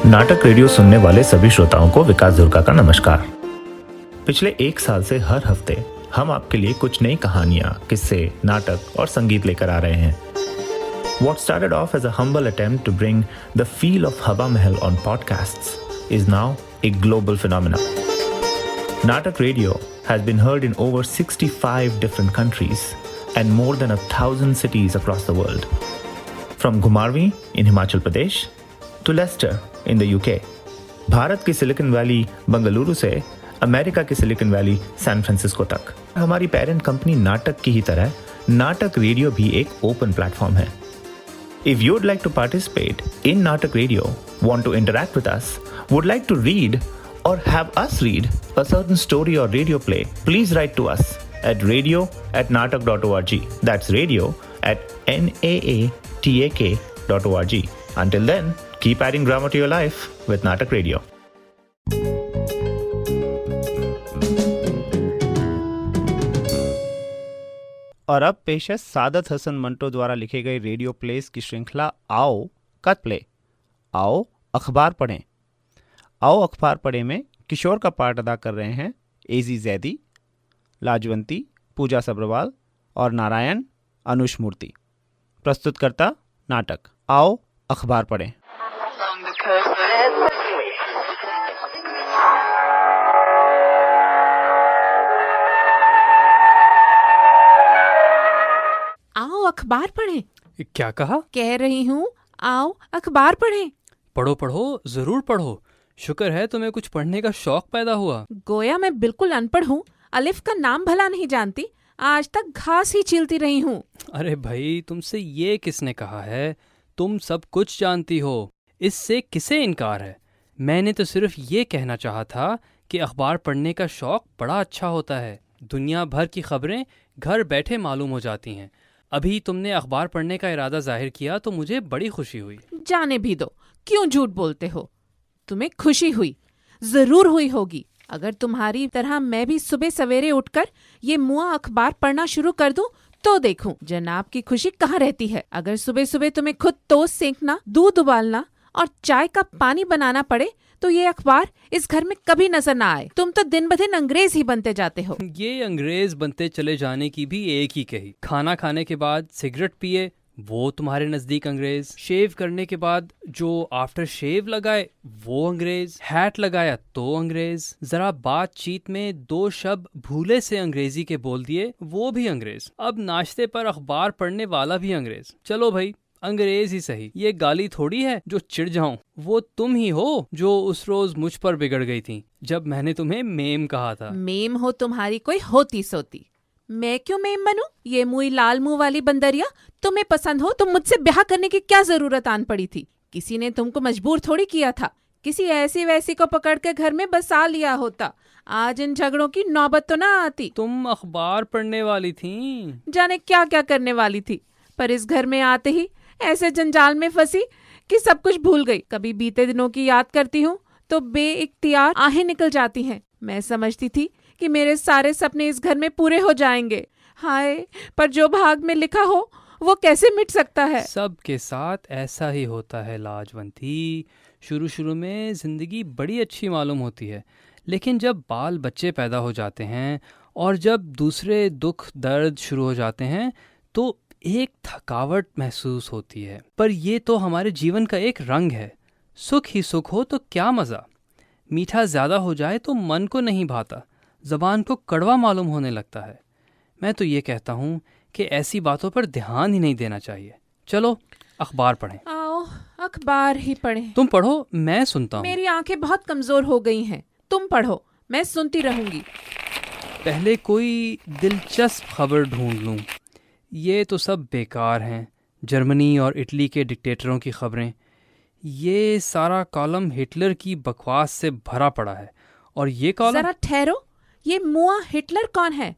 नाटक रेडियो सुनने वाले सभी श्रोताओं को विकास दुर्गा का नमस्कार। पिछले एक साल से हर हफ्ते हम आपके लिए कुछ नई कहानियां, किस्से, नाटक और संगीत लेकर आ रहे हैं। What started off as a humble attempt to bring the feel of Hava Mahal on podcasts is now a global phenomenon. Natak Radio has been heard in over 65 different countries and more than 1,000 cities across the world. From Ghumarvi in Himachal Pradesh to Leicester in the UK. Bharat की silicon valley Bengaluru से America की silicon valley San Francisco तक। हमारी parent company नाटक की ही तरह नाटक radio भी एक ओपन प्लेटफॉर्म है। If you'd like to participate in Natak Radio, want to interact with us, would like to read or have us read a certain story or radio play, please write to us at radio@natak.org. That's radio@naatak.org. Until then, keep adding drama to your life with Natak Radio. और अब पेश है सादत हसन मंटो द्वारा लिखे गए radio place की श्रृंखला आओ कट प्ले। आओ अखबार पढ़ें। आओ अखबार पढ़ें में किशोर का पार्ट अदा कर रहे हैं एजी जैदी, लाजवंती पूजा सब्रवाल और नारायण अनुष मूर्ति। प्रस्तुतकर्ता नाटक आओ अखबार पढ़ें। आओ अखबार पढ़ें। क्या कहा? कह रही हूँ आओ अखबार पढ़ें। पढ़ो पढ़ो, जरूर पढ़ो। शुक्र है तुम्हें कुछ पढ़ने का शौक पैदा हुआ। गोया मैं बिल्कुल अनपढ़ हूँ, अलिफ का नाम भला नहीं जानती, आज तक घास ही छीलती रही हूँ। अरे भाई, तुमसे ये किसने कहा है? तुम सब कुछ जानती हो, इससे किसे इनकार है? मैंने तो सिर्फ ये कहना चाहा था कि अखबार पढ़ने का शौक बड़ा अच्छा होता है। दुनिया भर की खबरें घर बैठे मालूम हो जाती हैं। अभी तुमने अखबार पढ़ने का इरादा जाहिर किया तो मुझे बड़ी खुशी हुई। जाने भी दो, क्यों झूठ बोलते हो? तुम्हें खुशी हुई, जरूर हुई होगी। अगर तुम्हारी तरह मैं भी सुबह सवेरे उठकर ये मुआ अखबार पढ़ना शुरू कर दूं तो देखूं जनाब की खुशी कहाँ रहती है। अगर सुबह सुबह तुम्हें खुद टोस्ट सेंकना, दूध उबालना और चाय का पानी बनाना पड़े तो ये अखबार इस घर में कभी नजर ना आए। तुम तो दिन ब दिन अंग्रेज ही बनते जाते हो। ये अंग्रेज बनते चले जाने की भी एक ही कही। खाना खाने के बाद सिगरेट पिए, वो तुम्हारे नजदीक अंग्रेज। शेव करने के बाद जो आफ्टर शेव लगाए वो अंग्रेज। हैट लगाया तो अंग्रेज। जरा बातचीत में दो शब्द भूले से अंग्रेजी के बोल दिए वो भी अंग्रेज। अब नाश्ते पर अखबार पढ़ने वाला भी अंग्रेज। चलो भाई, अंग्रेज ही सही। ये गाली थोड़ी है जो चिढ़ जाऊं। वो तुम ही हो जो उस रोज मुझ पर बिगड़ गई थी जब मैंने तुम्हें मेम कहा था। मेम हो तुम्हारी कोई होती सोती। मैं क्यों मेम बनूं? ये मुई लाल मुंह वाली बंदरिया तुम्हें पसंद हो तो मुझसे ब्याह करने की क्या जरूरत आन पड़ी थी? किसी ने तुमको मजबूर थोड़ी किया था। किसी ऐसी वैसी को पकड़ के घर में बसा लिया होता, आज इन झगड़ों की नौबत तो ना आती। तुम अखबार पढ़ने वाली थी। जाने क्या क्या करने वाली थी, पर इस घर में आते ही ऐसे जंजाल में फंसी कि सब कुछ भूल गई। कभी बीते दिनों की याद करती हूँ तो बेइख्तियार आहें निकल जाती हैं। मैं समझती थी कि मेरे सारे सपने इस घर में पूरे हो जाएंगे। हाय, पर जो भाग में लिखा हो वो कैसे मिट सकता है? सबके साथ ऐसा ही होता है लाजवंती। शुरू शुरू में जिंदगी बड़ी अच्छी मालूम होती है, लेकिन जब बाल बच्चे पैदा हो जाते हैं और जब दूसरे दुख दर्द शुरू हो जाते हैं तो एक थकावट महसूस होती है। पर ये तो हमारे जीवन का एक रंग है। सुख ही सुख हो तो क्या मज़ा। मीठा ज़्यादा हो जाए तो मन को नहीं भाता, ज़बान को कड़वा मालूम होने लगता है। मैं तो ये कहता हूँ कि ऐसी बातों पर ध्यान ही नहीं देना चाहिए। चलो अखबार पढ़ें। आओ अखबार ही पढ़ें। तुम पढ़ो, मैं सुनता हूँ। मेरी आंखें बहुत कमजोर हो गई हैं। तुम पढ़ो, मैं सुनती रहूंगी। पहले कोई दिलचस्प खबर ढूंढ लूँ। ये तो सब बेकार हैं। जर्मनी और इटली के डिक्टेटरों की खबरें। ये सारा कॉलम हिटलर की बकवास से भरा पड़ा है। और ये कॉलम, जरा ठहरो, ये मुआ हिटलर कौन है?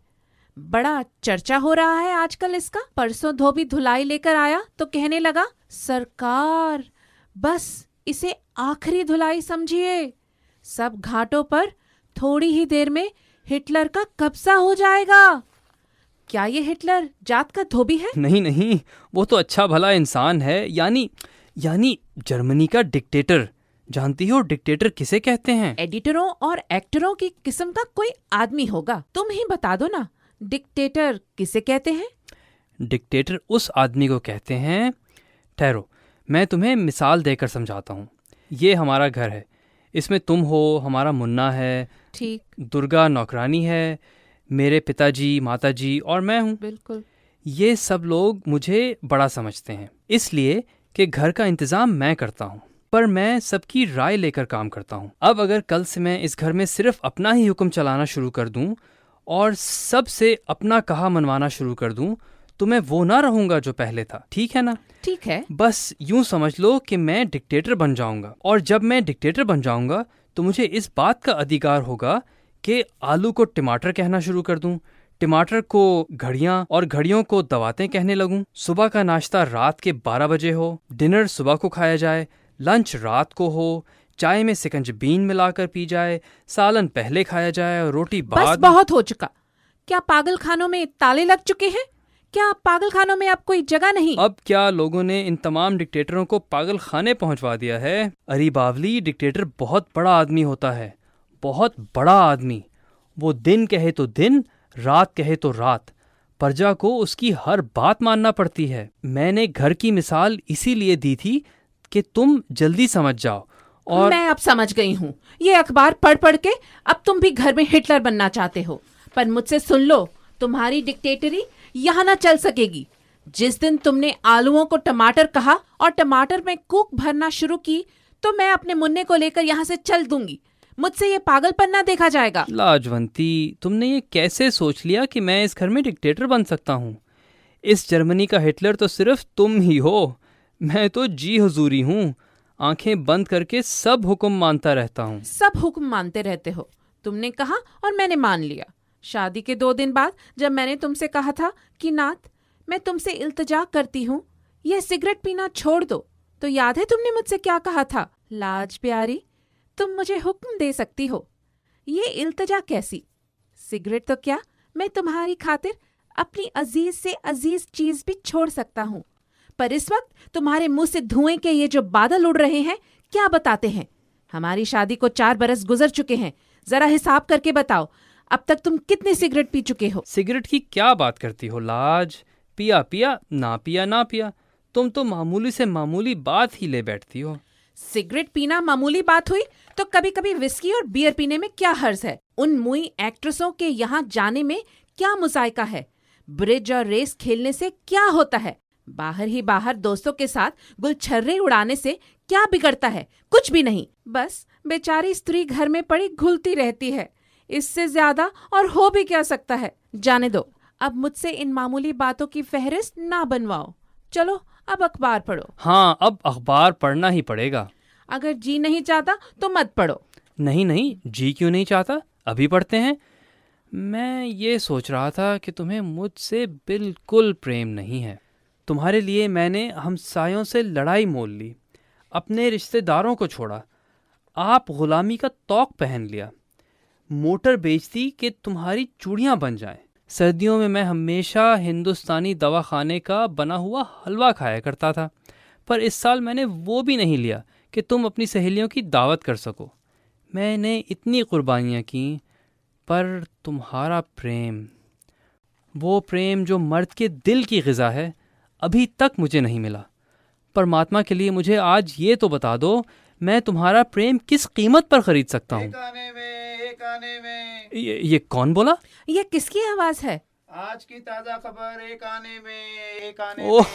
बड़ा चर्चा हो रहा है आजकल इसका। परसों धोबी धुलाई लेकर आया तो कहने लगा, सरकार बस इसे आखिरी धुलाई समझिए, सब घाटों पर थोड़ी ही देर में हिटलर का कब्जा हो जाएगा। क्या ये हिटलर जात का धोबी है? नहीं नहीं, वो तो अच्छा भला इंसान है, यानी जर्मनी का डिक्टेटर जानती हो डिक्टेटर किसे कहते हैं? एडिटरों और एक्टरों की किस्म का कोई आदमी होगा। तुम ही बता दो ना, डिक्टेटर किसे कहते हैं? डिक्टेटर उस आदमी को कहते हैं, ठहरो मैं तुम्हें मिसाल देकर समझाता हूँ। ये हमारा घर है, इसमें तुम हो, हमारा मुन्ना है, ठीक, दुर्गा नौकरानी है, मेरे पिताजी, माताजी और मैं हूँ। बिल्कुल। ये सब लोग मुझे बड़ा समझते हैं, इसलिए कि घर का इंतज़ाम मैं करता हूँ, पर मैं सबकी राय लेकर काम करता हूँ। अब अगर कल से मैं इस घर में सिर्फ अपना ही हुक्म चलाना शुरू कर दूँ और सबसे अपना कहा मनवाना शुरू कर दूँ, तो मैं वो ना रहूँगा जो पहले था। ठीक है ना? ठीक है। बस यूं समझ लो कि मैं डिक्टेटर बन जाऊंगा, और जब मैं डिक्टेटर बन जाऊंगा तो मुझे इस बात का अधिकार होगा कि आलू को टमाटर कहना शुरू कर दूं, टमाटर को घड़ियां और घड़ियों को दवातें कहने लगूं, सुबह का नाश्ता रात के 12 बजे हो, डिनर सुबह को खाया जाए, लंच रात को हो, चाय में सिकंजबीन मिलाकर पी जाए, सालन पहले खाया जाए और रोटी बस बाद। बहुत हो चुका। क्या पागल खानों में ताले लग चुके हैं? क्या पागल खानों में अब कोई जगह नहीं? अब क्या लोगों ने इन तमाम डिक्टेटरों को पागल खाने पहुंचवा दिया है? अरे बावली, डिक्टेटर बहुत बड़ा आदमी होता है, बहुत बड़ा आदमी। वो दिन कहे तो दिन, रात कहे तो रात, प्रजा को उसकी हर बात मानना पड़ती है। मैंने घर की मिसाल इसीलिए दी थी कि तुम जल्दी समझ जाओ। और मैं अब समझ गई हूँ। ये अखबार पढ़ पढ़ के अब तुम भी घर में हिटलर बनना चाहते हो, पर मुझसे सुन लो, तुम्हारी डिक्टेटरी यहाँ ना चल सकेगी। जिस दिन तुमने आलूओं को टमाटर कहा और टमाटर में कूक भरना शुरू की, तो मैं अपने मुन्ने को लेकर यहाँ से चल दूंगी। मुझसे ये पागलपन ना देखा जाएगा। लाजवंती, तुमने ये कैसे सोच लिया कि मैं इस घर में डिक्टेटर बन सकता हूँ? इस जर्मनी का हिटलर तो सिर्फ तुम ही हो। मैं तो जी हुजूरी हूँ, आंखें बंद करके सब हुक्म मानता रहता हूँ। सब हुक्म मानते रहते हो। तुमने कहा और मैंने मान लिया। शादी के 2 दिन बाद जब मैंने तुमसे कहा था कि नाथ, मैं तुमसे इल्तिजा करती हूँ, यह सिगरेट पीना छोड़ दो, तो याद है तुमने मुझसे क्या कहा था? लाज प्यारी, तुम मुझे हुक्म दे सकती हो। ये इल्तिजा कैसी? सिगरेट तो क्या, मैं तुम्हारी खातिर अपनी अजीज से अजीज चीज भी छोड़ सकता हूँ, पर इस वक्त तुम्हारे मुंह से धुएं के ये जो बादल उड़ रहे हैं क्या बताते हैं? हमारी शादी को 4 बरस गुजर चुके हैं। जरा हिसाब करके बताओ, अब तक तुम कितने सिगरेट पी चुके हो? सिगरेट की क्या बात करती हो लाज? पिया पिया, ना पिया ना पिया, तुम तो मामूली से मामूली बात ही ले बैठती हो। सिगरेट पीना मामूली बात हुई तो कभी कभी विस्की और बियर पीने में क्या हर्ज है? उन मुई एक्ट्रेसों के यहाँ जाने में क्या मुजायका है? ब्रिज और रेस खेलने से क्या होता है? बाहर ही बाहर दोस्तों के साथ गुलछर्रे उड़ाने से क्या बिगड़ता है? कुछ भी नहीं। बस बेचारी स्त्री घर में पड़ी घुलती रहती है। इससे ज्यादा और हो भी क्या सकता है? जाने दो, अब मुझसे इन मामूली बातों की फहरिस्त ना बनवाओ। चलो अब अखबार पढ़ो। हाँ, अब अखबार पढ़ना ही पड़ेगा। अगर जी नहीं चाहता तो मत पढ़ो। नहीं नहीं, जी क्यों नहीं चाहता? अभी पढ़ते हैं। मैं ये सोच रहा था कि तुम्हें मुझसे बिल्कुल प्रेम नहीं है। तुम्हारे लिए मैंने हमसायों से लड़ाई मोल ली, अपने रिश्तेदारों को छोड़ा, आप गुलामी का तौक पहन लिया, मोटर बेचती कि तुम्हारी चूड़ियाँ बन जाएं। सर्दियों में मैं हमेशा हिंदुस्तानी दवाखाने का बना हुआ हलवा खाया करता था, पर इस साल मैंने वो भी नहीं लिया कि तुम अपनी सहेलियों की दावत कर सको। मैंने इतनी कुर्बानियाँ की, पर तुम्हारा प्रेम, वो प्रेम जो मर्द के दिल की ग़िज़ा है, अभी तक मुझे नहीं मिला। परमात्मा के लिए मुझे आज ये तो बता दो, मैं तुम्हारा प्रेम किस कीमत पर खरीद सकता हूँ? एक आने में। ये कौन बोला? ये किसकी आवाज है? आज की ताजा खबर, एक आने में, एक आने में। ओह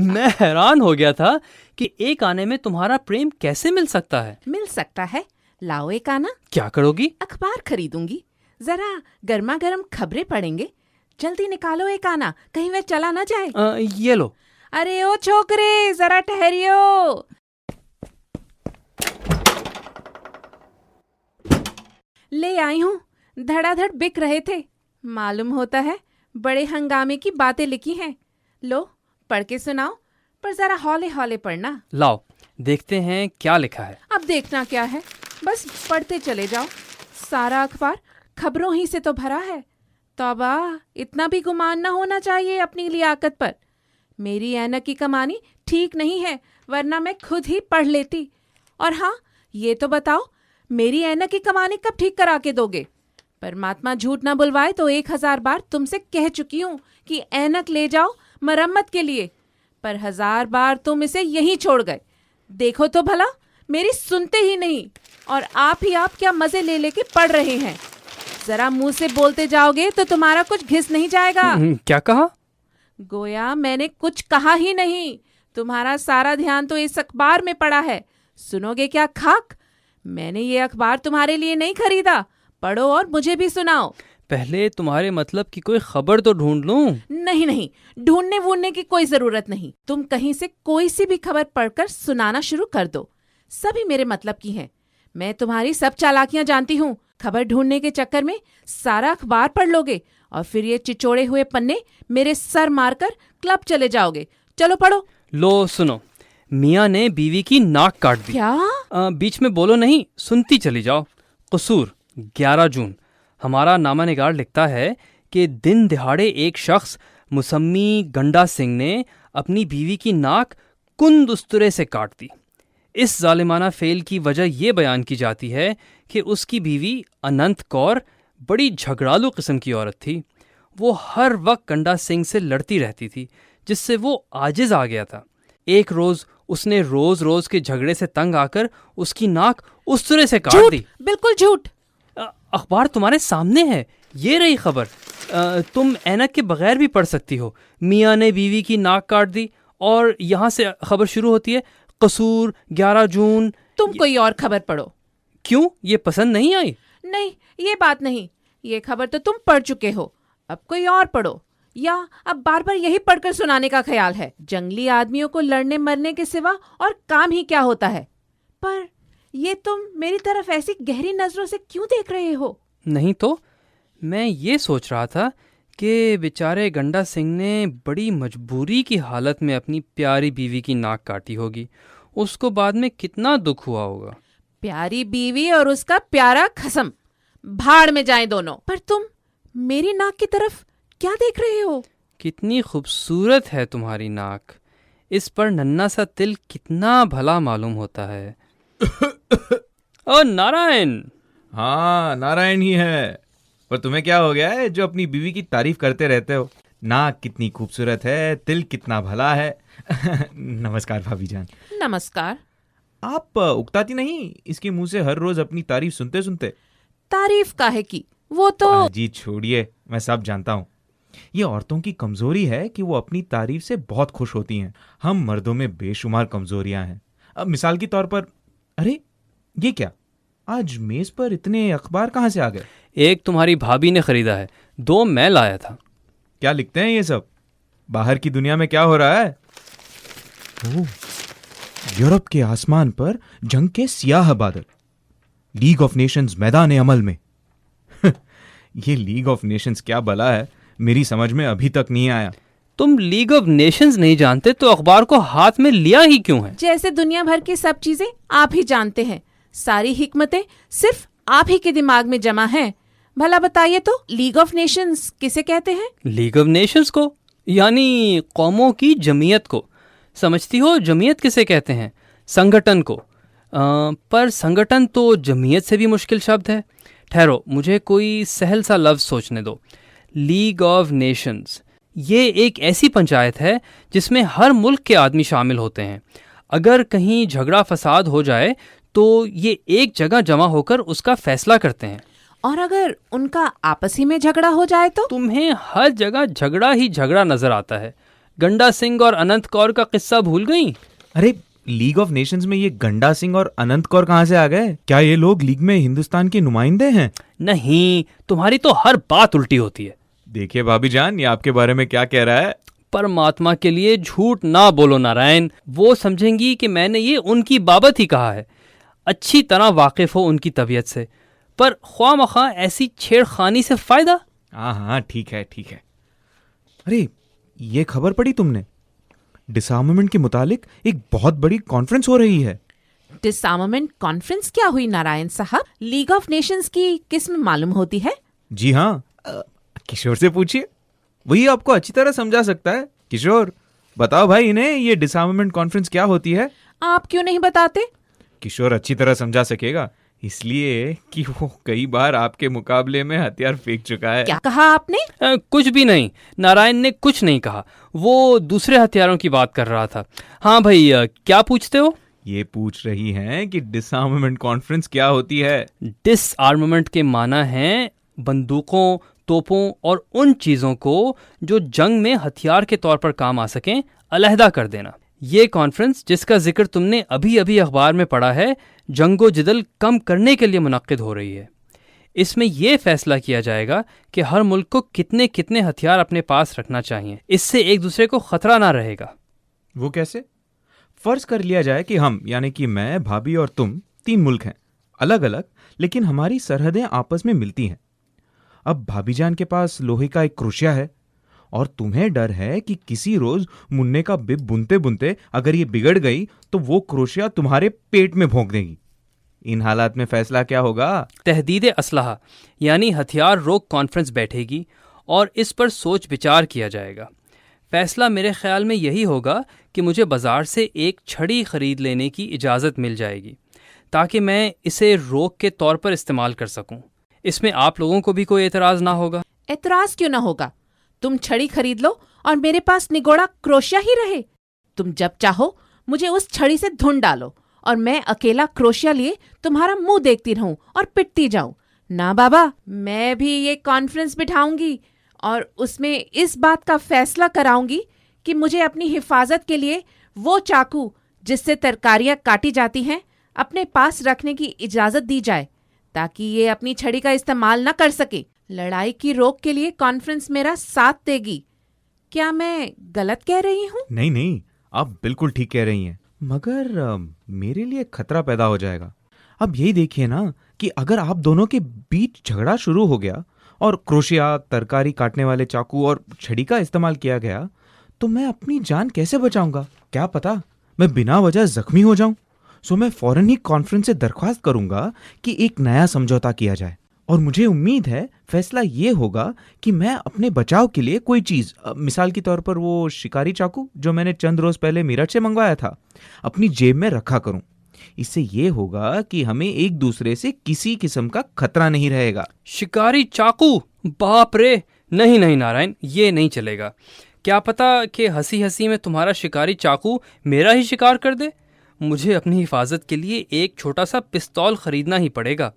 मैं हैरान हो गया था कि एक आने में तुम्हारा प्रेम कैसे मिल सकता है। मिल सकता है। लाओ एक आना। क्या करोगी? अखबार खरीदूंगी, जरा गर्मा गर्म खबरें पढ़ेंगे। जल्दी निकालो एक आना, कहीं वह चला ना जाए। ये लो। अरे ओ छोकरे, जरा ठहरियो। ले आई हूँ, धड़ाधड़ बिक रहे थे। मालूम होता है बड़े हंगामे की बातें लिखी हैं। लो पढ़ के सुनाओ, पर जरा हौले हौले पढ़ना। लाओ देखते हैं क्या लिखा है। अब देखना क्या है, बस पढ़ते चले जाओ। सारा अखबार खबरों ही से तो भरा है। तौबा, इतना भी गुमान ना होना चाहिए अपनी लियाकत पर। मेरी ऐनक की कमानी ठीक नहीं है, वरना मैं खुद ही पढ़ लेती। और हाँ, ये तो बताओ, मेरी ऐनक की कमानी कब ठीक करा के दोगे? परमात्मा झूठ ना बुलवाए तो 1000 बार तुमसे कह चुकी हूँ कि ऐनक ले जाओ मरम्मत के लिए, पर 1000 बार तुम इसे यहीं छोड़ गए। देखो तो भला, मेरी सुनते ही नहीं, और आप क्या मजे ले लेके पढ़ रहे हैं। जरा मुंह से बोलते जाओगे तो तुम्हारा कुछ घिस नहीं जाएगा। क्या कहा? गोया मैंने कुछ कहा ही नहीं। तुम्हारा सारा ध्यान तो इस अखबार में पड़ा है। सुनोगे क्या खाक? मैंने ये अखबार तुम्हारे लिए नहीं खरीदा। पढ़ो और मुझे भी सुनाओ। पहले तुम्हारे मतलब की कोई खबर तो ढूंढ लूं। नहीं, ढूंढने वूढने की कोई जरूरत नहीं। तुम कहीं से कोई सी भी खबर पढ़कर सुनाना शुरू कर दो। सभी मेरे मतलब की हैं। मैं तुम्हारी सब चालाकियां जानती हूँ। खबर ढूंढने के चक्कर में सारा अखबार पढ़ लोगे और फिर ये चिचोड़े हुए पन्ने मेरे सर मारकर क्लब चले जाओगे। चलो पढ़ो। लो सुनो, मियाँ ने बीवी की नाक काट दी। क्या? बीच में बोलो नहीं, सुनती चली जाओ। कसूर 11 जून। हमारा नामानिगार लिखता है कि दिन दिहाड़े एक शख्स मुसम्मी गंडा सिंह ने अपनी बीवी की नाक कुंद उस्तरे से काट दी। इस जालिमाना फेल की वजह यह बयान की जाती है कि उसकी बीवी अनंत कौर बड़ी झगड़ालू किस्म की औरत थी। वो हर वक्त गंडा सिंह से लड़ती रहती थी, जिससे वो आजिज आ गया था। एक रोज उसने रोज रोज के झगड़े से तंग आकर उसकी नाक उस्तरे से काट दी। बिल्कुल झूठ। अखबार तुम्हारे सामने है, ये रही खबर। तुम ऐनक के बगैर भी पढ़ सकती हो। मियाँ ने बीवी की नाक काट दी और यहाँ से खबर शुरू होती है, कसूर 11 जून। तुम कोई और खबर पढ़ो। क्यों, ये पसंद नहीं आई? नहीं, ये बात नहीं। ये खबर तो तुम पढ़ चुके हो। अब कोई और पढ़ो, या अब बार बार यही पढ़कर सुनाने का ख्याल है? जंगली आदमियों को लड़ने मरने के सिवा और काम ही क्या होता है? पर ये तुम मेरी तरफ ऐसी गहरी नजरों से क्यों देख रहे हो? नहीं तो मैं ये सोच रहा था कि बेचारे गंडा सिंह ने बड़ी मजबूरी की हालत में अपनी प्यारी बीवी की नाक काटी होगी। उसको बाद में कितना दुख हुआ होगा। प्यारी बीवी और उसका प्यारा खसम, भाड़ में जाएं दोनों। पर तुम मेरी नाक की तरफ क्या देख रहे हो? कितनी खूबसूरत है तुम्हारी नाक। इस पर नन्हा सा तिल कितना भला मालूम होता है। ओ नारायण। हाँ, नारायण ही है। पर तुम्हें क्या हो गया है जो अपनी बीवी की तारीफ करते रहते हो? नाक कितनी खूबसूरत है, तिल कितना भला है। नमस्कार भाभी जान। नमस्कार। आप उकताती नहीं इसके मुंह से हर रोज अपनी तारीफ सुनते सुनते? तारीफ काहे की? वो तो जी छोड़िए, मैं सब जानता हूँ। ये औरतों की कमजोरी है कि वो अपनी तारीफ से बहुत खुश होती हैं। हम मर्दों में बेशुमार कमजोरियां हैं। अब मिसाल के तौर पर, अरे ये क्या, आज मेज पर इतने अखबार कहाँ से आ गए? एक तुम्हारी भाभी ने खरीदा है, 2 मैं लाया था। क्या लिखते हैं ये सब? बाहर की दुनिया में क्या हो रहा है? ओह, यूरोप के आसमान पर जंग के सियाह बादल। लीग ऑफ नेशंस मैदान अमल में। ये लीग ऑफ नेशंस क्या बला है, मेरी समझ में अभी तक नहीं आया। तुम लीग ऑफ नेशंस नहीं जानते तो अखबार को हाथ में लिया ही क्यों है? जैसे दुनिया भर की सब चीजें आप ही जानते हैं। सारी हिकमतें सिर्फ आप ही के दिमाग में जमा हैं। भला बताइए तो, लीग ऑफ नेशंस किसे कहते हैं? लीग ऑफ नेशंस को, यानी कौमों की जमीयत को। समझती हो जमीयत किसे कहते हैं? संगठन को। पर संगठन तो जमीयत से भी मुश्किल शब्द है। ठहरो, मुझे कोई सहल सा लफ्ज़ सोचने दो। लीग ऑफ नेशंस, ये एक ऐसी पंचायत है जिसमें हर मुल्क के आदमी शामिल होते हैं। अगर कहीं झगड़ा फसाद हो जाए तो ये एक जगह जमा होकर उसका फैसला करते हैं। और अगर उनका आपस ही में झगड़ा हो जाए तो? तुम्हें हर जगह झगड़ा ही झगड़ा नजर आता है। गंडा सिंह और अनंत कौर का किस्सा भूल गई? अरे, लीग ऑफ नेशंस में ये गंडा सिंह और अनंत कौर कहाँ से आ गए? क्या ये लोग लीग में हिंदुस्तान के नुमाइंदे हैं? नहीं, तुम्हारी तो हर बात उल्टी होती है। देखिए भाभी जान, ये आपके बारे में क्या कह रहा है? परमात्मा के लिए झूठ ना बोलो नारायण। वो समझेंगी कि मैंने ये उनकी बाबत ही कहा है। अच्छी तरह वाकिफ हो उनकी तबीयत से, पर ख्वामख्वाह ऐसी छेड़खानी से फायदा? हाँ, ठीक है ठीक है। अरे, ये खबर पढ़ी तुमने? डिसआर्मामेंट के मुतालिक एक बहुत बड़ी कॉन्फ्रेंस हो रही है। डिसआर्मामेंट कॉन्फ्रेंस क्या हुई नारायण साहब? लीग ऑफ नेशंस की किस्म मालूम होती है? जी हाँ, किशोर से पूछिए, वही आपको अच्छी तरह समझा सकता है। किशोर, बताओ भाई इन्हें ये डिसआर्मामेंट कॉन्फ्रेंस क्या होती है। आप क्यों नहीं बताते? किशोर अच्छी तरह समझा सकेगा, इसलिए कि वो कई बार आपके मुकाबले में हथियार फेंक चुका है। क्या कहा आपने? कुछ भी नहीं, नारायण ने कुछ नहीं कहा, वो दूसरे हथियारों की बात कर रहा था। हाँ भाई, क्या पूछते हो? ये पूछ रही हैं कि डिसआर्मामेंट कॉन्फ्रेंस क्या होती है। डिसआर्मामेंट के माना है बंदूकों, तोपों और उन चीज़ों को जो जंग में हथियार के तौर पर काम आ सकें अलहदा कर देना। ये कॉन्फ्रेंस जिसका जिक्र तुमने अभी अभी अखबार में पढ़ा है, जंगो जिदल कम करने के लिए मुनक्किद हो रही है। इसमें यह फैसला किया जाएगा कि हर मुल्क को कितने कितने हथियार अपने पास रखना चाहिए, इससे एक दूसरे को खतरा ना रहेगा। वो कैसे? फर्ज कर लिया जाए कि हम यानी कि मैं, भाभी और तुम 3 मुल्क हैं, अलग अलग, लेकिन हमारी सरहदें आपस में मिलती हैं। अब भाभी जान के पास लोहे का एक क्रोशिया है और तुम्हें डर है कि किसी रोज मुन्ने का बिब बुनते बुनते अगर ये बिगड़ गई तो वो क्रोशिया तुम्हारे पेट में भोंक देगी। इन हालात में फैसला क्या होगा? तहदीद असलहा यानी हथियार रोक कॉन्फ्रेंस बैठेगी और इस पर सोच विचार किया जाएगा। फैसला मेरे ख्याल में यही होगा कि मुझे बाजार से एक छड़ी खरीद लेने की इजाज़त मिल जाएगी ताकि मैं इसे रोक के तौर पर इस्तेमाल कर सकूं। इसमें आप लोगों को भी कोई एतराज़ ना होगा? एतराज क्यों ना होगा? तुम छड़ी खरीद लो और मेरे पास निगोड़ा क्रोशिया ही रहे। तुम जब चाहो मुझे उस छड़ी से धुन डालो और मैं अकेला क्रोशिया लिए तुम्हारा मुंह देखती रहूं और पिटती जाऊं। ना बाबा, मैं भी ये कॉन्फ्रेंस बिठाऊंगी और उसमें इस बात का फैसला कराऊंगी कि मुझे अपनी हिफाजत के लिए वो चाकू जिससे तरकारियां काटी जाती हैं अपने पास रखने की इजाजत दी जाए ताकि ये अपनी छड़ी का इस्तेमाल न कर सके। लड़ाई की रोक के लिए कॉन्फ्रेंस मेरा साथ देगी। क्या मैं गलत कह रही हूँ? नहीं नहीं, आप बिल्कुल ठीक कह रही हैं, मगर मेरे लिए खतरा पैदा हो जाएगा। अब यही देखिए ना कि अगर आप दोनों के बीच झगड़ा शुरू हो गया और क्रोशिया, तरकारी काटने वाले चाकू और छड़ी का इस्तेमाल किया गया तो मैं अपनी जान कैसे बचाऊंगा? क्या पता मैं बिना वजह जख्मी हो जाऊं। सो मैं फौरन ही कॉन्फ्रेंस से दरख्वास्त करूंगा कि एक नया समझौता किया जाए और मुझे उम्मीद है फैसला ये होगा कि मैं अपने बचाव के लिए कोई चीज, मिसाल के तौर पर वो शिकारी चाकू जो मैंने चंद रोज पहले मीरठ से मंगवाया था, अपनी जेब में रखा करूं। इससे ये होगा कि हमें एक दूसरे से किसी किस्म का खतरा नहीं रहेगा। शिकारी चाकू? बाप रे! नहीं नहीं नारायण, ये नहीं चलेगा। क्या पता कि हंसी हंसी में तुम्हारा शिकारी चाकू मेरा ही शिकार कर दे। मुझे अपनी हिफाजत के लिए एक छोटा सा पिस्तौल खरीदना ही पड़ेगा,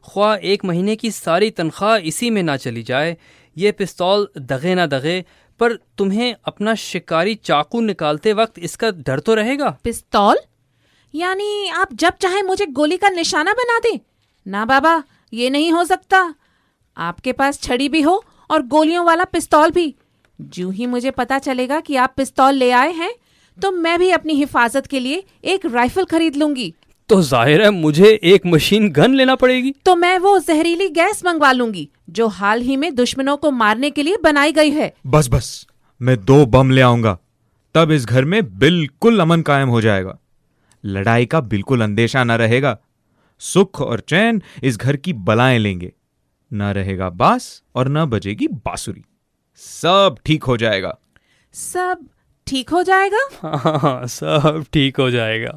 ख्वाह 1 महीने की सारी तनख्वाह इसी में ना चली जाए। ये पिस्तौल दगे ना दगे, पर तुम्हें अपना शिकारी चाकू निकालते वक्त इसका डर तो रहेगा। पिस्तौल? यानी आप जब चाहे मुझे गोली का निशाना बना दें? ना बाबा, ये नहीं हो सकता। आपके पास छड़ी भी हो और गोलियों वाला पिस्तौल भी। जो ही मुझे पता चलेगा कि आप पिस्तौल ले आए हैं तो मैं भी अपनी हिफाजत के लिए एक राइफल खरीद लूंगी। तो जाहिर है मुझे एक मशीन गन लेना पड़ेगी। तो मैं वो जहरीली गैस मंगवा लूंगी जो हाल ही में दुश्मनों को मारने के लिए बनाई गई है। बस बस, मैं 2 बम ले आऊंगा, तब इस घर में बिल्कुल अमन कायम हो जाएगा। लड़ाई का बिल्कुल अंदेशा न रहेगा। सुख और चैन इस घर की बलाएं लेंगे। न रहेगा बास और न बजेगी बांसुरी। सब ठीक हो जाएगा। सब ठीक हो जाएगा? हाँ, सब ठीक हो जाएगा।